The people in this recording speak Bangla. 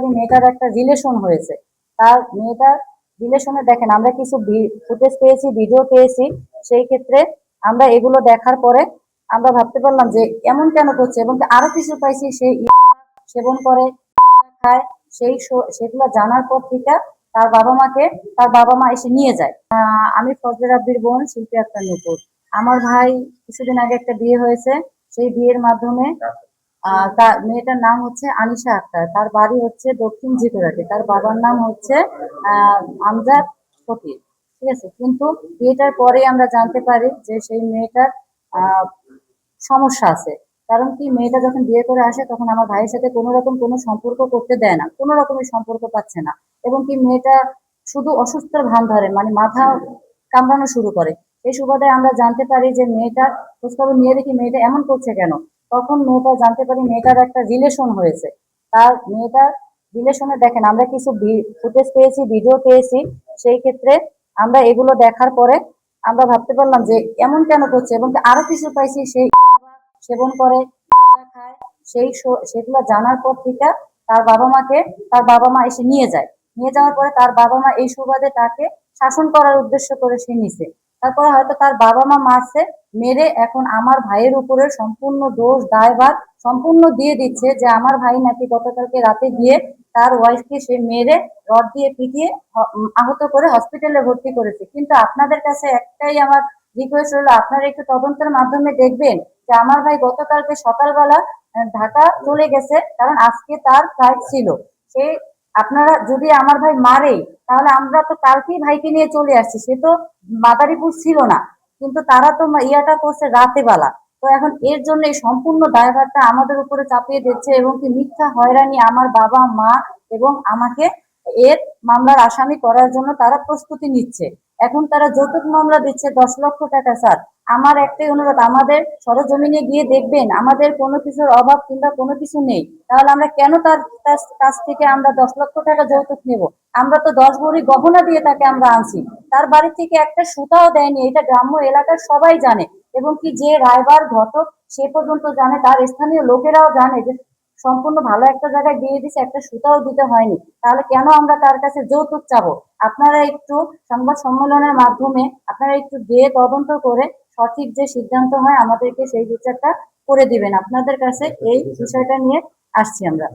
পারি মেয়েটার একটা রিলেশন হয়েছে। তার মেয়েটার রিলেশনে দেখেন আমরা কিছু ফুটেজ পেয়েছি, ভিডিও পেয়েছি। সেই ক্ষেত্রে আমরা এগুলো দেখার পরে আমরা ভাবতে পারলাম যে এমন কেন করছে, এবং আরো কিছু পাইছি সে সেবন করে, খায়। সেগুলো জানার পর থেকে তার বাবা মা এসে নিয়ে যায়। আমি ফজলে রাব্বির বোন শিল্পী আক্তার নূপুর। আমার ভাই কিছুদিন আগে একটা বিয়ে হয়েছে। সেই বিয়ের মাধ্যমে তার মেয়েটার নাম হচ্ছে আনিশা আক্তার। তার বাড়ি হচ্ছে দক্ষিণ ঝিকুরাটি। তার বাবার নাম হচ্ছে আমজাদ ফকির। ঠিক আছে, কিন্তু বিয়েটার পরে আমরা জানতে পারি যে সেই মেয়েটার আহ সমস্যা আছে। কারণ কি, মেয়েটা যখন বিয়ে করে আসে তখন আমার ভাইয়ের সাথে কোনো রকম কোনো সম্পর্ক করতে দেয় না, কোনো রকমের সম্পর্ক পাচ্ছে না। এবং কি মেয়েটা শুধু অসুস্থর ভান ধরে, মানে মাথা কামড়ানো শুরু করে। এই সুবাদে আমরা জানতে পারি যে মেয়েটার খোঁজখবর নিয়ে দেখি মেয়েটা এমন করছে কেন। তখন মেয়েটা জানতে পারি মেয়েটার একটা রিলেশন হয়েছে। মেয়েটার রিলেশনে দেখেন আমরা কিছু ফুটেজ পেয়েছি, ভিডিও পেয়েছি। সেই ক্ষেত্রে আমরা এগুলো দেখার পরে আমরা ভাবতে পারলাম যে এমন কেন করছে, এবং আরো কিছু পাইছি সেই সেবন করে, গাঁজা খায়। সেগুলো জানার পর থেকে তার বাবা মা এসে নিয়ে যায়। নিয়ে যাওয়ার পরে তার বাবা মা এই সুবাদে তাকে শাসন করার উদ্দেশ্য করে সে নিছে। তারপরে হয়তো তার বাবা মা মারছে, মেরে এখন আমার ভাইয়ের উপরে সম্পূর্ণ দোষ দায়ভার সম্পূর্ণ দিয়ে দিচ্ছে যে আমার ভাই নাকি গতকালকে রাতে গিয়ে তার ওয়াইফকে সে মেরে রড দিয়ে পিটিয়ে আহত করে হসপিটালে ভর্তি করেছে। কিন্তু আপনাদের কাছে একটাই আমার রিকোয়েস্ট হলো, আপনারা একটু তদন্তের মাধ্যমে দেখবেন যে আমার ভাই গতকালকে সকালবেলা ঢাকা চলে গেছে, কারণ আজকে তার ফ্লাইট ছিল। সে আপনারা যদি আমার ভাই মারে, তাহলে আমরা তো কালকেই ভাইকে নিয়ে চলে আসছি, সে তো মাদারীপুর ছিল না। কিন্তু তারা তো ইয়াটা করছে রাতে বেলা। তো এখন এর জন্য এই সম্পূর্ণ দায়ভারটা আমাদের উপরে চাপিয়ে দিচ্ছে, এবং কি মিথ্যা হয়রানি আমার বাবা মা এবং আমাকে এর মামলার আসামি করার জন্য তারা প্রস্তুতি নিচ্ছে। এখন তারা যৌতুক মামলা দিচ্ছে 10 লক্ষ টাকা। স্যার, আমার একটাই অনুরোধ, আমাদের সরজমিনে গিয়ে দেখবেন আমাদের কোনো কিছুর অভাব কিংবা কোনো কিছু নেই। তাহলে আমরা কেন তার কাছ থেকে আমরা 10 লক্ষ টাকা যৌতুক নেব? আমরা তো 10 ভরি গহনা দিয়ে তাকে আমরা আনছি। তার বাড়ি থেকে একটা সুতাও দেয়নি, এটা গ্রাম্য এলাকার সবাই জানে। এবং কি যে রায়বার ঘটক সে পর্যন্ত জানে, তার স্থানীয় লোকেরাও জানে যে সম্পূর্ণ ভালো একটা জায়গায় দিয়ে দিছে, একটা সুতাও দিতে হয়নি। তাহলে কেন আমরা তার কাছে যৌতুক চাবো? আপনারা একটু সংবাদ সম্মেলনের মাধ্যমে আপনারা একটু গিয়ে তদন্ত করে সঠিক যে সিদ্ধান্ত হয় আমাদেরকে সেই বিচারটা করে দিবেন। আপনাদের কাছে এই বিষয়টা নিয়ে আসছি আমরা।